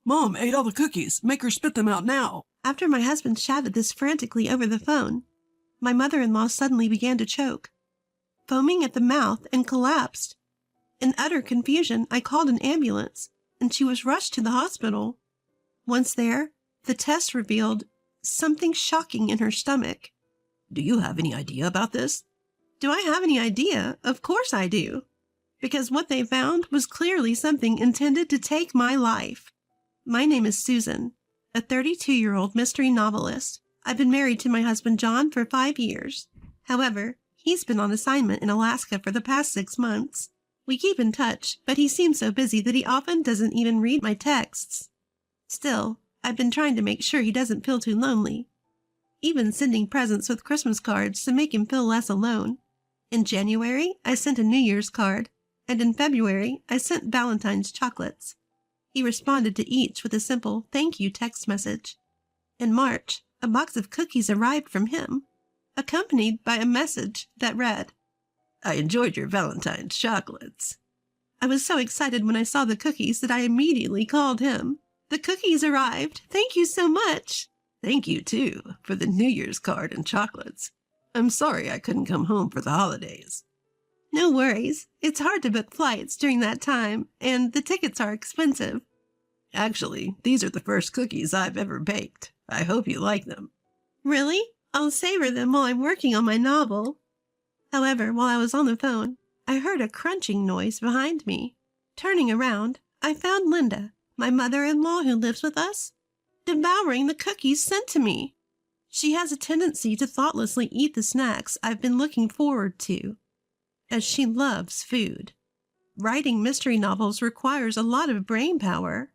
Mom ate all the cookies. Make her spit them out now. After my husband shouted this frantically over the phone, my mother-in-law suddenly began to choke, foaming at the mouth, and collapsed. In utter confusion, I called an ambulance, and she was rushed to the hospital. Once there, the test revealed something shocking in her stomach. Do you have any idea about this? Do I have any idea? Of course I do. Because what they found was clearly something intended to take my life. My name is Susan, a 32-year-old mystery novelist. I've been married to my husband John for 5 years. However, he's been on assignment in Alaska for the past 6 months. We keep in touch, but he seems so busy that he often doesn't even read my texts. Still, I've been trying to make sure he doesn't feel too lonely, even sending presents with Christmas cards to make him feel less alone. In January, I sent a New Year's card, and in February, I sent Valentine's chocolates. He responded to each with a simple thank you text message. In March, a box of cookies arrived from him, accompanied by a message that read, I enjoyed your Valentine's chocolates. I was so excited when I saw the cookies that I immediately called him. The cookies arrived. Thank you so much. Thank you, too, for the New Year's card and chocolates. I'm sorry I couldn't come home for the holidays. No worries. It's hard to book flights during that time, and the tickets are expensive. Actually, these are the first cookies I've ever baked. I hope you like them. Really? I'll savor them while I'm working on my novel. However, while I was on the phone, I heard a crunching noise behind me. Turning around, I found Linda, my mother-in-law who lives with us, devouring the cookies sent to me. She has a tendency to thoughtlessly eat the snacks I've been looking forward to, as she loves food. Writing mystery novels requires a lot of brain power.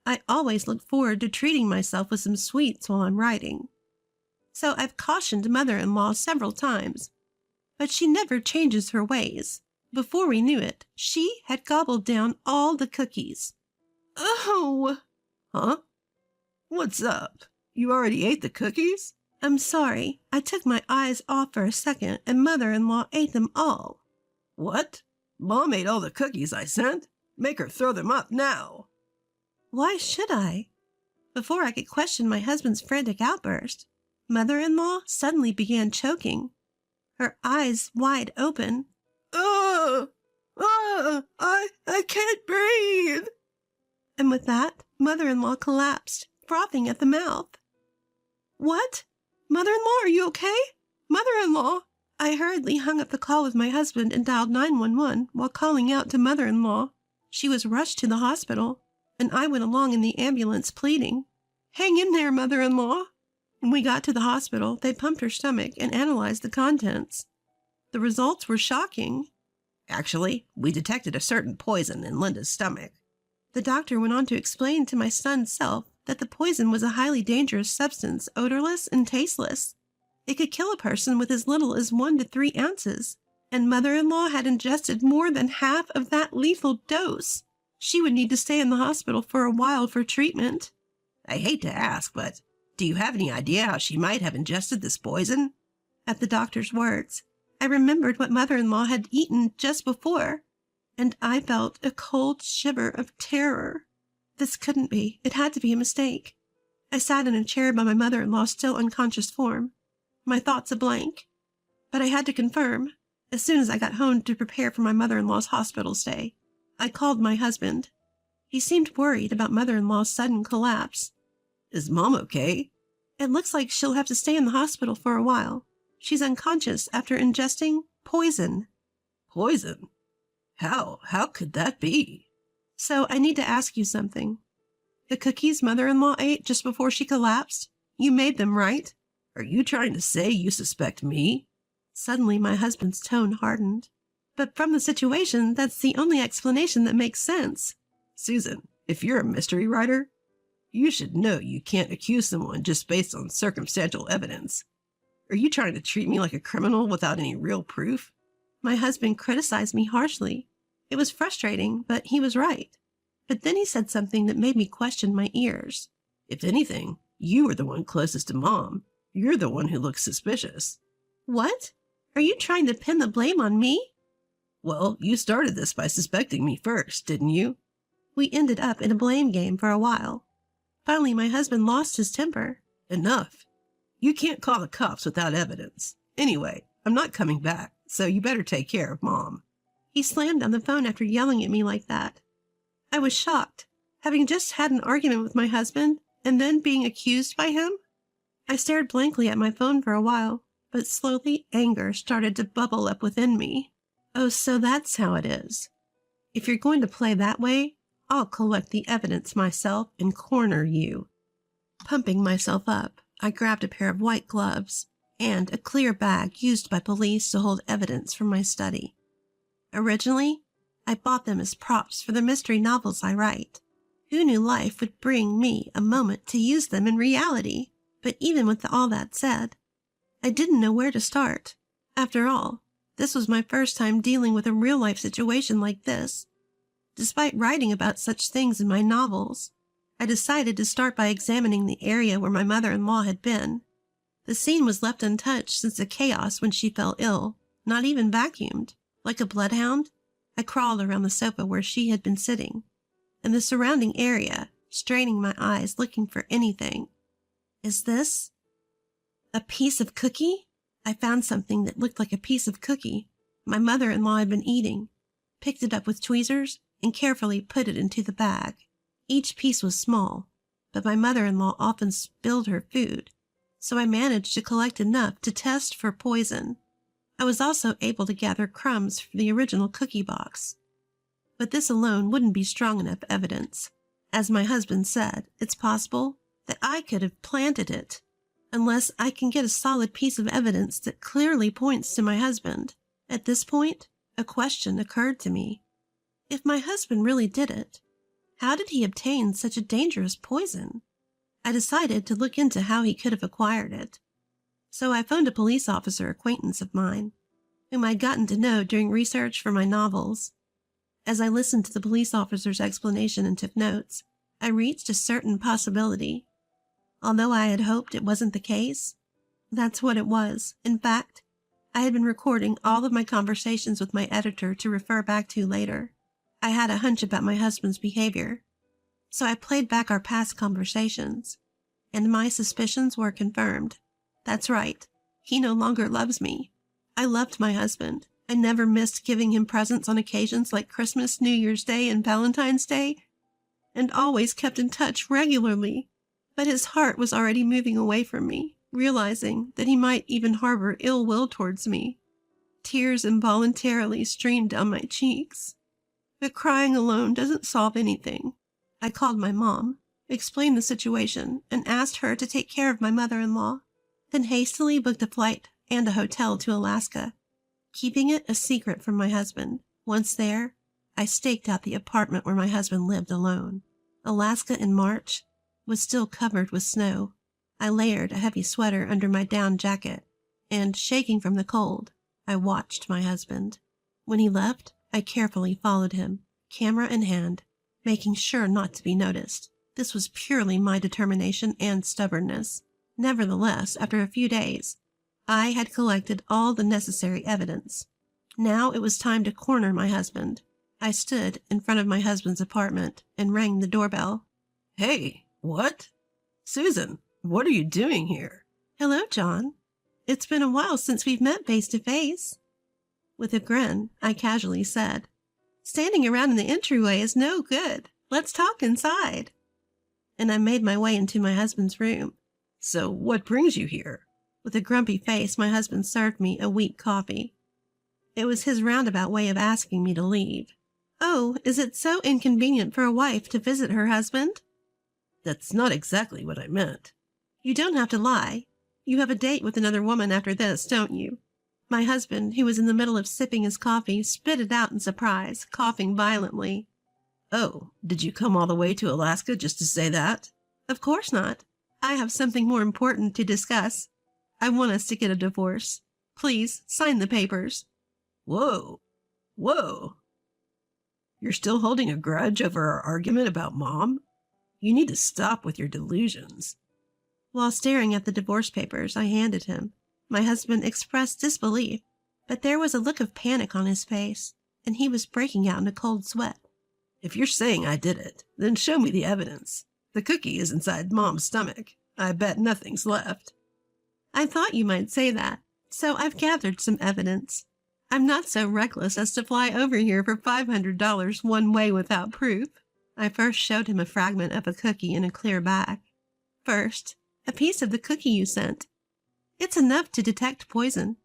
I always look forward to treating myself with some sweets while I'm writing. So I've cautioned mother-in-law several times, but she never changes her ways. Before we knew it, she had gobbled down all the cookies. Oh! Huh? What's up? You already ate the cookies? I'm sorry. I took my eyes off for a second, and mother-in-law ate them all. What? Mom ate all the cookies I sent? Make her throw them up now. Why should I? Before I could question my husband's frantic outburst, mother-in-law suddenly began choking, her eyes wide open. I can't breathe. And with that, mother-in-law collapsed, frothing at the mouth. What? Mother-in-law, are you okay? Mother-in-law! I hurriedly hung up the call with my husband and dialed 911 while calling out to mother-in-law. She was rushed to the hospital, and I went along in the ambulance pleading, "Hang in there, mother-in-law." When we got to the hospital, they pumped her stomach and analyzed the contents. The results were shocking. Actually, we detected a certain poison in Linda's stomach. The doctor went on to explain to my stunned self that the poison was a highly dangerous substance, odorless and tasteless. It could kill a person with as little as 1 to 3 ounces, and mother-in-law had ingested more than half of that lethal dose. She would need to stay in the hospital for a while for treatment. I hate to ask, but do you have any idea how she might have ingested this poison? At the doctor's words, I remembered what mother-in-law had eaten just before, and I felt a cold shiver of terror. This couldn't be. It had to be a mistake. I sat in a chair by my mother-in-law's still unconscious form, my thoughts a blank. But I had to confirm, as soon as I got home to prepare for my mother-in-law's hospital stay. I called my husband. He seemed worried about mother-in-law's sudden collapse. Is Mom okay? It looks like she'll have to stay in the hospital for a while. She's unconscious after ingesting poison. Poison? How could that be? So I need to ask you something. The cookies mother-in-law ate just before she collapsed, you made them, right? Are you trying to say you suspect me? Suddenly my husband's tone hardened. But from the situation, that's the only explanation that makes sense. Susan, if you're a mystery writer, you should know you can't accuse someone just based on circumstantial evidence. Are you trying to treat me like a criminal without any real proof? My husband criticized me harshly. It was frustrating, but he was right. But then he said something that made me question my ears. If anything, you were the one closest to Mom. You're the one who looks suspicious. What? Are you trying to pin the blame on me? Well, you started this by suspecting me first, didn't you? We ended up in a blame game for a while. Finally, my husband lost his temper. Enough. You can't call the cops without evidence. Anyway, I'm not coming back, so you better take care of Mom. He slammed down the phone after yelling at me like that. I was shocked, having just had an argument with my husband and then being accused by him. I stared blankly at my phone for a while, but slowly anger started to bubble up within me. Oh, so that's how it is. If you're going to play that way, I'll collect the evidence myself and corner you. Pumping myself up, I grabbed a pair of white gloves and a clear bag used by police to hold evidence from my study. Originally, I bought them as props for the mystery novels I write. Who knew life would bring me a moment to use them in reality? But even with all that said, I didn't know where to start. After all, this was my first time dealing with a real-life situation like this. Despite writing about such things in my novels, I decided to start by examining the area where my mother-in-law had been. The scene was left untouched since the chaos when she fell ill, not even vacuumed. Like a bloodhound, I crawled around the sofa where she had been sitting, and the surrounding area, straining my eyes looking for anything. Is this a piece of cookie? I found something that looked like a piece of cookie my mother-in-law had been eating, picked it up with tweezers, and carefully put it into the bag. Each piece was small, but my mother-in-law often spilled her food, so I managed to collect enough to test for poison. I was also able to gather crumbs from the original cookie box. But this alone wouldn't be strong enough evidence. As my husband said, it's possible that I could have planted it, unless I can get a solid piece of evidence that clearly points to my husband. At this point, a question occurred to me. If my husband really did it, how did he obtain such a dangerous poison? I decided to look into how he could have acquired it. So I phoned a police officer acquaintance of mine, whom I'd gotten to know during research for my novels. As I listened to the police officer's explanation and took notes, I reached a certain possibility. Although I had hoped it wasn't the case, that's what it was. In fact, I had been recording all of my conversations with my editor to refer back to later. I had a hunch about my husband's behavior, so I played back our past conversations, and my suspicions were confirmed. That's right. He no longer loves me. I loved my husband. I never missed giving him presents on occasions like Christmas, New Year's Day, and Valentine's Day, and always kept in touch regularly. But his heart was already moving away from me, realizing that he might even harbor ill will towards me. Tears involuntarily streamed down my cheeks. But crying alone doesn't solve anything. I called my mom, explained the situation, and asked her to take care of my mother-in-law, then hastily booked a flight and a hotel to Alaska, keeping it a secret from my husband. Once there, I staked out the apartment where my husband lived alone. Alaska in March was still covered with snow. I layered a heavy sweater under my down jacket, and, shaking from the cold, I watched my husband. When he left, I carefully followed him, camera in hand, making sure not to be noticed. This was purely my determination and stubbornness. Nevertheless, after a few days, I had collected all the necessary evidence. Now it was time to corner my husband. I stood in front of my husband's apartment and rang the doorbell. Hey, what? Susan, what are you doing here? Hello, John. It's been a while since we've met face to face. With a grin, I casually said, Standing around in the entryway is no good. Let's talk inside. And I made my way into my husband's room. So what brings you here? With a grumpy face, my husband served me a weak coffee. It was his roundabout way of asking me to leave. Oh, is it so inconvenient for a wife to visit her husband? That's not exactly what I meant. You don't have to lie. You have a date with another woman after this, don't you? My husband, who was in the middle of sipping his coffee, spit it out in surprise, coughing violently. Oh, did you come all the way to Alaska just to say that? Of course not. I have something more important to discuss. I want us to get a divorce. Please, sign the papers. Whoa. You're still holding a grudge over our argument about Mom? You need to stop with your delusions. While staring at the divorce papers I handed him, my husband expressed disbelief, but there was a look of panic on his face, and he was breaking out in a cold sweat. If you're saying I did it, then show me the evidence. The cookie is inside Mom's stomach. I bet nothing's left. I thought you might say that, so I've gathered some evidence. I'm not so reckless as to fly over here for $500 one way without proof. I first showed him a fragment of a cookie in a clear bag. First, a piece of the cookie you sent. It's enough to detect poison.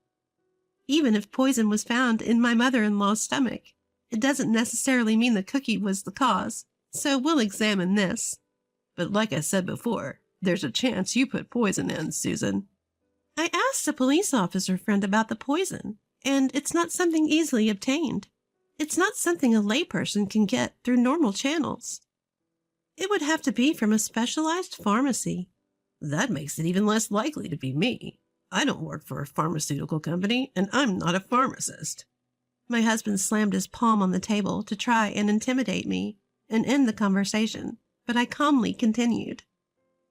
Even if poison was found in my mother-in-law's stomach, it doesn't necessarily mean the cookie was the cause, so we'll examine this. But like I said before, there's a chance you put poison in, Susan. I asked a police officer friend about the poison, and it's not something easily obtained. It's not something a layperson can get through normal channels. It would have to be from a specialized pharmacy. That makes it even less likely to be me. I don't work for a pharmaceutical company, and I'm not a pharmacist. My husband slammed his palm on the table to try and intimidate me and end the conversation, but I calmly continued.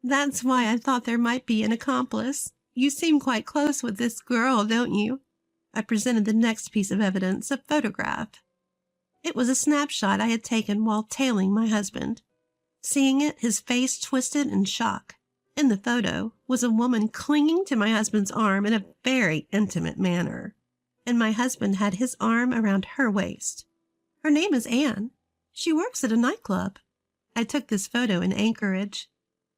That's why I thought there might be an accomplice. You seem quite close with this girl, don't you? I presented the next piece of evidence, a photograph. It was a snapshot I had taken while tailing my husband. Seeing it, his face twisted in shock. In the photo was a woman clinging to my husband's arm in a very intimate manner, and my husband had his arm around her waist. Her name is Anne. She works at a nightclub. I took this photo in Anchorage.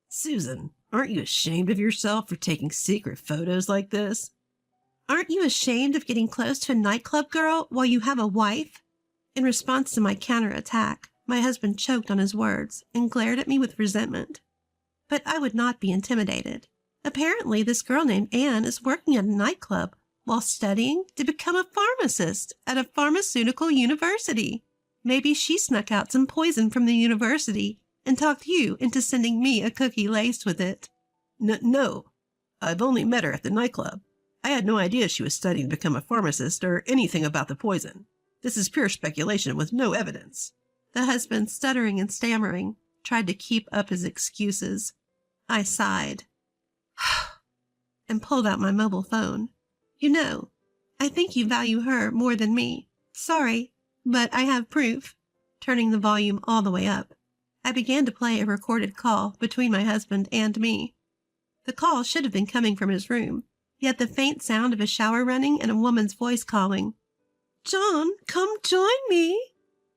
Susan, aren't you ashamed of yourself for taking secret photos like this? Aren't you ashamed of getting close to a nightclub girl while you have a wife? In response to my counterattack, my husband choked on his words and glared at me with resentment. But I would not be intimidated. Apparently, this girl named Anne is working at a nightclub while studying to become a pharmacist at a pharmaceutical university. Maybe she snuck out some poison from the university and talked you into sending me a cookie laced with it. No. I've only met her at the nightclub. I had no idea she was studying to become a pharmacist or anything about the poison. This is pure speculation with no evidence. The husband, stuttering and stammering, tried to keep up his excuses. I sighed and pulled out my mobile phone. You know, I think you value her more than me. Sorry, but I have proof. Turning the volume all the way up, I began to play a recorded call between my husband and me. The call should have been coming from his room, yet the faint sound of a shower running and a woman's voice calling, "John, come join me,"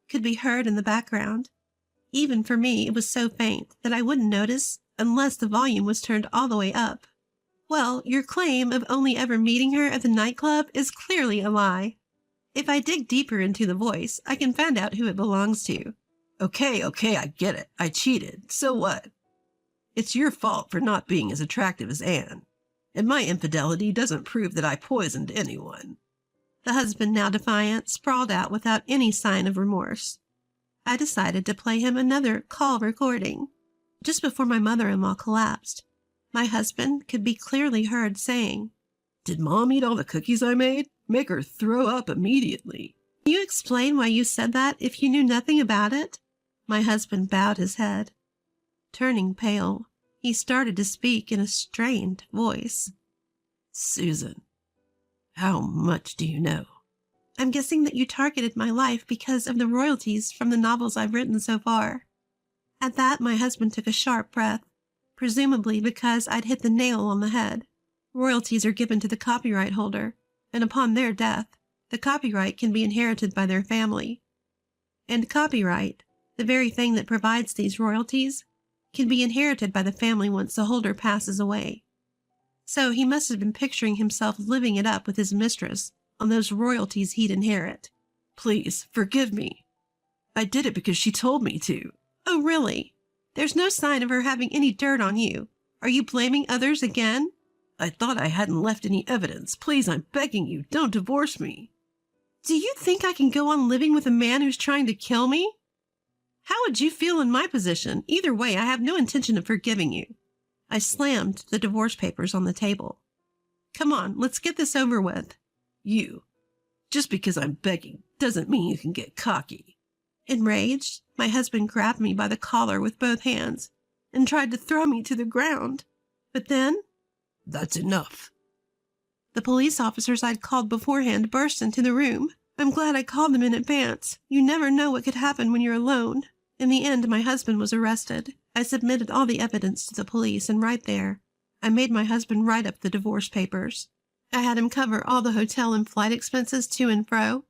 could be heard in the background. Even for me, it was so faint that I wouldn't notice unless the volume was turned all the way up. Well, your claim of only ever meeting her at the nightclub is clearly a lie. If I dig deeper into the voice, I can find out who it belongs to. Okay, I get it. I cheated. So what? It's your fault for not being as attractive as Anne. And my infidelity doesn't prove that I poisoned anyone. The husband, now defiant, sprawled out without any sign of remorse. I decided to play him another call recording. Just before my mother-in-law collapsed, my husband could be clearly heard saying, "Did Mom eat all the cookies I made? Make her throw up immediately." "Can you explain why you said that if you knew nothing about it?" My husband bowed his head. Turning pale, he started to speak in a strained voice. "Susan, how much do you know?" "I'm guessing that you targeted my life because of the royalties from the novels I've written so far." At that, my husband took a sharp breath, presumably because I'd hit the nail on the head. Royalties are given to the copyright holder, and upon their death, the copyright can be inherited by their family. And copyright, the very thing that provides these royalties, can be inherited by the family once the holder passes away. So he must have been picturing himself living it up with his mistress on those royalties he'd inherit. "Please, forgive me. I did it because she told me to." "Oh, really? There's no sign of her having any dirt on you. Are you blaming others again?" "I thought I hadn't left any evidence. Please, I'm begging you, don't divorce me." "Do you think I can go on living with a man who's trying to kill me?" "How would you feel in my position? Either way, I have no intention of forgiving you." I slammed the divorce papers on the table. "Come on, let's get this over with." Just because I'm begging doesn't mean you can get cocky." Enraged, my husband grabbed me by the collar with both hands and tried to throw me to the ground. But then, "That's enough." the police officers I'd called beforehand burst into the room. I'm glad I called them in advance. You never know what could happen when you're alone. In the end, my husband was arrested. I submitted all the evidence to the police, and right there, I made my husband write up the divorce papers. I had him cover all the hotel and flight expenses to and fro,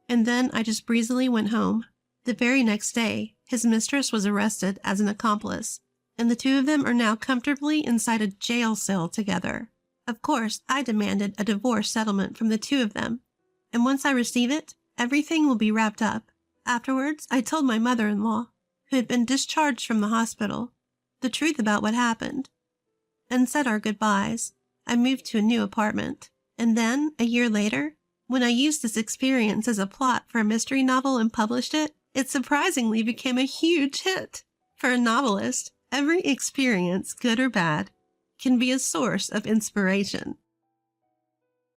and then I just breezily went home. The very next day, his mistress was arrested as an accomplice, and the two of them are now comfortably inside a jail cell together. Of course, I demanded a divorce settlement from the two of them, and once I receive it, everything will be wrapped up. Afterwards, I told my mother-in-law, who had been discharged from the hospital, the truth about what happened, and said our goodbyes. I moved to a new apartment, and then, a year later, when I used this experience as a plot for a mystery novel and published it, it surprisingly became a huge hit. For a novelist, every experience, good or bad, can be a source of inspiration.